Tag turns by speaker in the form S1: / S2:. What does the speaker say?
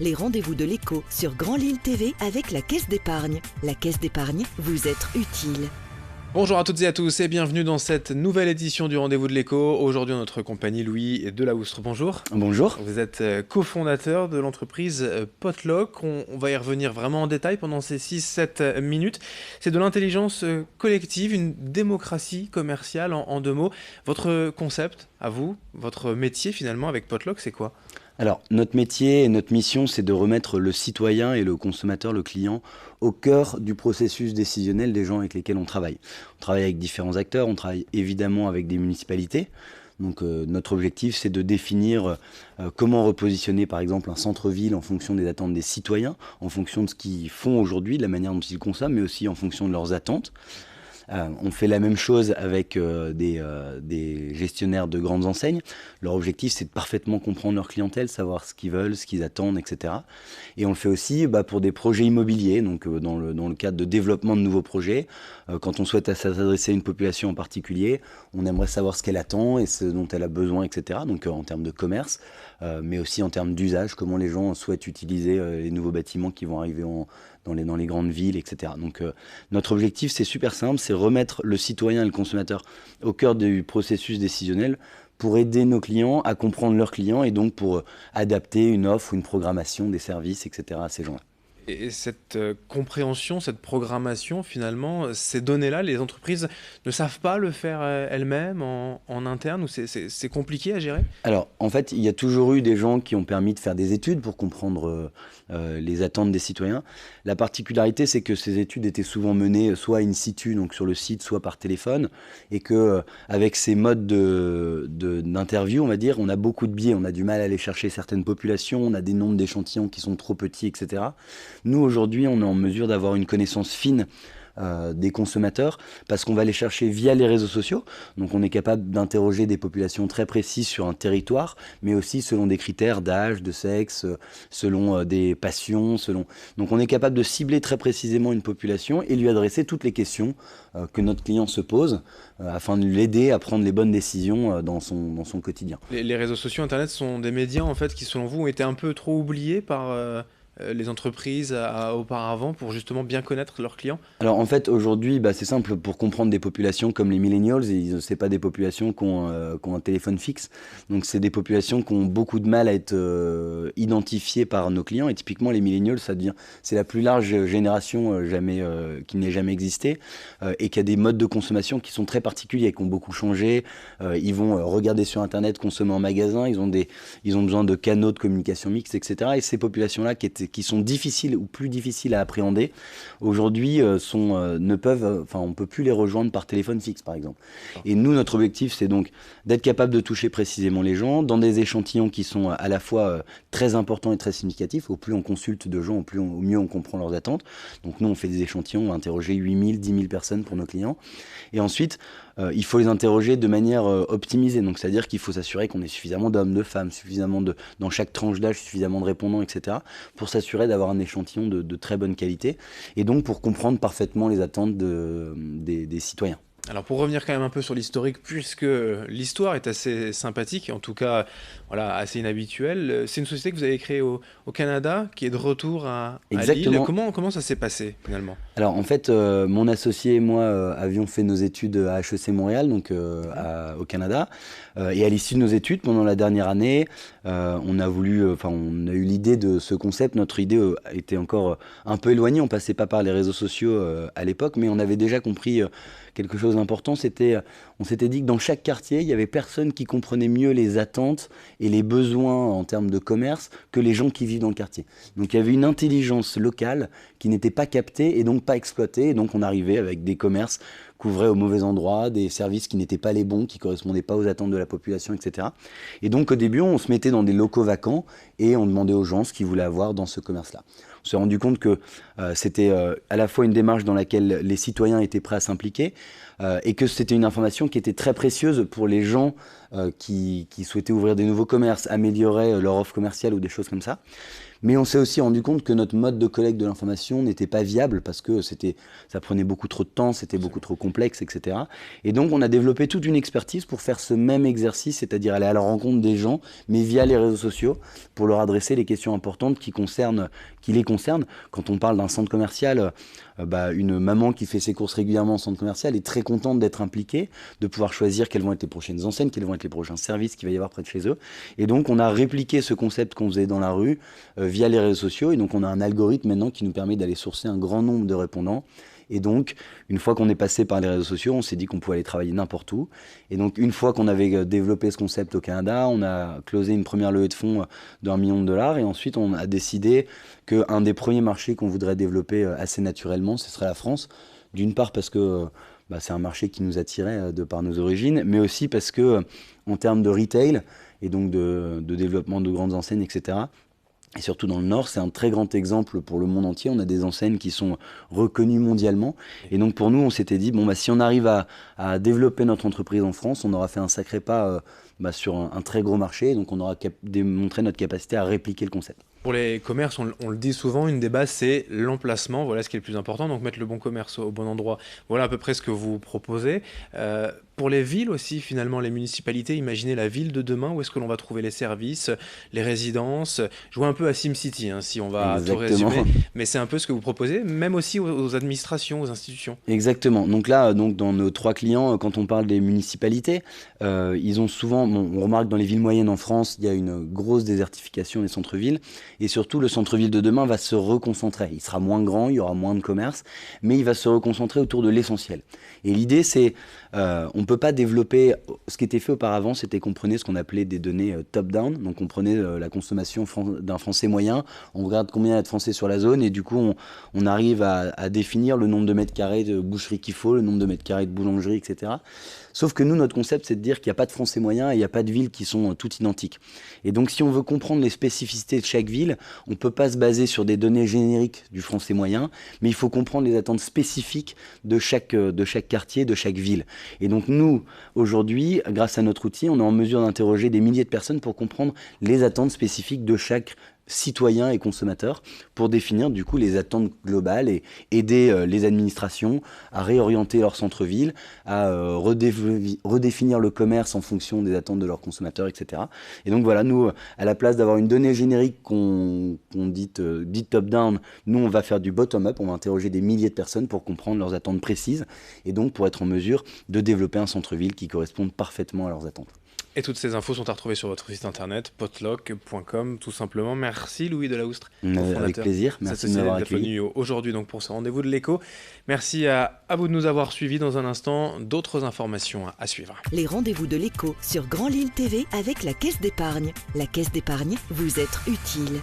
S1: Les rendez-vous de l'écho sur Grand Lille TV avec la Caisse d'épargne. La Caisse d'épargne, vous être utile.
S2: Bonjour à toutes et à tous et bienvenue dans cette nouvelle édition du Rendez-vous de l'écho. Aujourd'hui, en notre compagnie, Louis Delaoustre. Bonjour.
S3: Bonjour.
S2: Vous êtes cofondateur de l'entreprise Potluck. On va y revenir vraiment en détail pendant ces 6-7 minutes. C'est de l'intelligence collective, une démocratie commerciale en deux mots. Votre concept, à vous, votre métier finalement avec Potluck, c'est quoi ?
S3: Alors, notre métier et notre mission, c'est de remettre le citoyen et le consommateur, le client, au cœur du processus décisionnel des gens avec lesquels on travaille. On travaille avec différents acteurs, on travaille évidemment avec des municipalités. Donc, notre objectif, c'est de définir comment repositionner, par exemple, un centre-ville en fonction des attentes des citoyens, en fonction de ce qu'ils font aujourd'hui, de la manière dont ils consomment, mais aussi en fonction de leurs attentes. On fait la même chose avec des gestionnaires de grandes enseignes. Leur objectif, c'est de parfaitement comprendre leur clientèle, savoir ce qu'ils veulent, ce qu'ils attendent, etc. Et on le fait aussi pour des projets immobiliers, donc dans le cadre de développement de nouveaux projets. Quand on souhaite s'adresser à une population en particulier, on aimerait savoir ce qu'elle attend et ce dont elle a besoin, etc. Donc en termes de commerce, mais aussi en termes d'usage, comment les gens souhaitent utiliser les nouveaux bâtiments qui vont arriver dans les grandes villes, etc. Donc notre objectif, c'est super simple, c'est remettre le citoyen et le consommateur au cœur du processus décisionnel pour aider nos clients à comprendre leurs clients et donc pour adapter une offre ou une programmation des services, etc. à ces gens-là.
S2: Et cette compréhension, cette programmation, finalement, ces données-là, les entreprises ne savent pas le faire elles-mêmes en interne ou c'est compliqué à gérer ?
S3: Alors, en fait, il y a toujours eu des gens qui ont permis de faire des études pour comprendre les attentes des citoyens. La particularité, c'est que ces études étaient souvent menées soit in situ, donc sur le site, soit par téléphone, et que avec ces modes d'interview, on va dire, on a beaucoup de biais, on a du mal à aller chercher certaines populations, on a des nombres d'échantillons qui sont trop petits, etc. Nous, aujourd'hui, on est en mesure d'avoir une connaissance fine des consommateurs parce qu'on va les chercher via les réseaux sociaux. Donc on est capable d'interroger des populations très précises sur un territoire, mais aussi selon des critères d'âge, de sexe, selon des passions, Donc on est capable de cibler très précisément une population et lui adresser toutes les questions que notre client se pose afin de l'aider à prendre les bonnes décisions dans son quotidien.
S2: Les réseaux sociaux, Internet sont des médias en fait qui, selon vous, ont été un peu trop oubliés par les entreprises auparavant pour justement bien connaître leurs clients ?
S3: Alors en fait aujourd'hui c'est simple, pour comprendre des populations comme les millennials, c'est pas des populations qui ont un téléphone fixe, donc c'est des populations qui ont beaucoup de mal à être identifiées par nos clients et typiquement les millennials c'est la plus large génération qui n'ait jamais existé et qui a des modes de consommation qui sont très particuliers, qui ont beaucoup changé. Ils vont regarder sur internet, consommer en magasin, ils ont besoin de canaux de communication mixte, etc. Et ces populations là qui sont difficiles ou plus difficiles à appréhender, aujourd'hui on ne peut plus les rejoindre par téléphone fixe par exemple. Et nous, notre objectif, c'est donc d'être capable de toucher précisément les gens dans des échantillons qui sont à la fois très importants et très significatifs. Au plus on consulte de gens, au mieux on comprend leurs attentes. Donc nous, on fait des échantillons, on va interroger 8000, 10 000 personnes pour nos clients. Et ensuite, il faut les interroger de manière optimisée. Donc c'est-à-dire qu'il faut s'assurer qu'on ait suffisamment d'hommes, de femmes, dans chaque tranche d'âge, suffisamment de répondants, etc. pour s'assurer d'avoir un échantillon de très bonne qualité et donc pour comprendre parfaitement les attentes des citoyens.
S2: Alors pour revenir quand même un peu sur l'historique, puisque l'histoire est assez sympathique, en tout cas assez inhabituelle, c'est une société que vous avez créée au Canada, qui est de retour à Lille. Comment ça s'est passé finalement ?
S3: Alors en fait, mon associé et moi avions fait nos études à HEC Montréal, donc au Canada, et à l'issue de nos études, pendant la dernière année, on a eu l'idée de ce concept. Notre idée était encore un peu éloignée, on passait pas par les réseaux sociaux à l'époque, mais on avait déjà compris quelque chose d'important, on s'était dit que dans chaque quartier, il y avait personne qui comprenait mieux les attentes et les besoins en termes de commerce que les gens qui vivent dans le quartier. Donc il y avait une intelligence locale qui n'était pas captée et donc pas exploitée. Et donc on arrivait avec des commerces qui ouvraient au mauvais endroit, des services qui n'étaient pas les bons, qui ne correspondaient pas aux attentes de la population, etc. Et donc au début, on se mettait dans des locaux vacants et on demandait aux gens ce qu'ils voulaient avoir dans ce commerce-là. On s'est rendu compte que c'était à la fois une démarche dans laquelle les citoyens étaient prêts à s'impliquer et que c'était une information qui était très précieuse pour les gens qui souhaitaient ouvrir des nouveaux commerces, améliorer leur offre commerciale ou des choses comme ça. Mais on s'est aussi rendu compte que notre mode de collecte de l'information n'était pas viable parce que ça prenait beaucoup trop de temps, c'était beaucoup trop complexe, etc. Et donc on a développé toute une expertise pour faire ce même exercice, c'est-à-dire aller à la rencontre des gens, mais via les réseaux sociaux, pour leur adresser les questions importantes qui les concernent. Quand on parle d'un centre commercial, une maman qui fait ses courses régulièrement en centre commercial est très contente d'être impliquée, de pouvoir choisir quelles vont être les prochaines enseignes, quels vont être les prochains services qu'il va y avoir près de chez eux. Et donc on a répliqué ce concept qu'on faisait dans la rue via les réseaux sociaux. Et donc on a un algorithme maintenant qui nous permet d'aller sourcer un grand nombre de répondants. Et donc, une fois qu'on est passé par les réseaux sociaux, on s'est dit qu'on pouvait aller travailler n'importe où. Et donc, une fois qu'on avait développé ce concept au Canada, on a closé une première levée de fonds d'1 million de dollars. Et ensuite, on a décidé qu'un des premiers marchés qu'on voudrait développer assez naturellement, ce serait la France. D'une part parce que c'est un marché qui nous attirait de par nos origines, mais aussi parce que en termes de retail et donc de développement de grandes enseignes, etc., et surtout dans le Nord, c'est un très grand exemple pour le monde entier. On a des enseignes qui sont reconnues mondialement. Et donc pour nous, on s'était dit, si on arrive à développer notre entreprise en France, on aura fait un sacré pas sur un très gros marché. Donc on aura démontré notre capacité à répliquer le concept.
S2: Pour les commerces, on le dit souvent, une des bases, c'est l'emplacement. Voilà ce qui est le plus important. Donc mettre le bon commerce au bon endroit. Voilà à peu près ce que vous proposez. Pour les villes aussi, finalement, les municipalités, imaginez la ville de demain, où est-ce que l'on va trouver les services, les résidences. Je vois un peu à SimCity, si on va tout résumer. Mais c'est un peu ce que vous proposez, même aussi aux administrations, aux institutions.
S3: Exactement. Donc là, dans nos 3 clients, quand on parle des municipalités, ils ont souvent, on remarque dans les villes moyennes en France, il y a une grosse désertification des centres-villes. Et surtout, le centre-ville de demain va se reconcentrer. Il sera moins grand, il y aura moins de commerce, mais il va se reconcentrer autour de l'essentiel. Et l'idée, c'est, on ne peut pas développer... Ce qui était fait auparavant, c'était qu'on prenait ce qu'on appelait des données top-down. Donc on prenait la consommation d'un Français moyen, on regarde combien il y a de Français sur la zone, et du coup, on arrive à définir le nombre de mètres carrés de boucherie qu'il faut, le nombre de mètres carrés de boulangerie, etc. Sauf que nous, notre concept, c'est de dire qu'il n'y a pas de Français moyens et il n'y a pas de villes qui sont toutes identiques. Et donc, si on veut comprendre les spécificités de chaque ville, on ne peut pas se baser sur des données génériques du Français moyen, mais il faut comprendre les attentes spécifiques de chaque quartier, de chaque ville. Et donc, nous, aujourd'hui, grâce à notre outil, on est en mesure d'interroger des milliers de personnes pour comprendre les attentes spécifiques de chaque citoyens et consommateurs pour définir du coup les attentes globales et aider les administrations à réorienter leur centre-ville, à redéfinir le commerce en fonction des attentes de leurs consommateurs, etc. Et donc voilà, nous, à la place d'avoir une donnée générique qu'on dit top-down, nous on va faire du bottom-up, on va interroger des milliers de personnes pour comprendre leurs attentes précises et donc pour être en mesure de développer un centre-ville qui corresponde parfaitement à leurs attentes.
S2: Et toutes ces infos sont à retrouver sur votre site internet, potlock.com, tout simplement. Merci Louis Delaoustre,
S3: avec plaisir, merci de m'avoir accueilli.
S2: Aujourd'hui donc pour ce rendez-vous de l'écho. Merci à vous de nous avoir suivis. Dans un instant, d'autres informations à suivre.
S1: Les rendez-vous de l'écho sur Grand Lille TV avec la Caisse d'épargne. La Caisse d'épargne, vous êtes utile.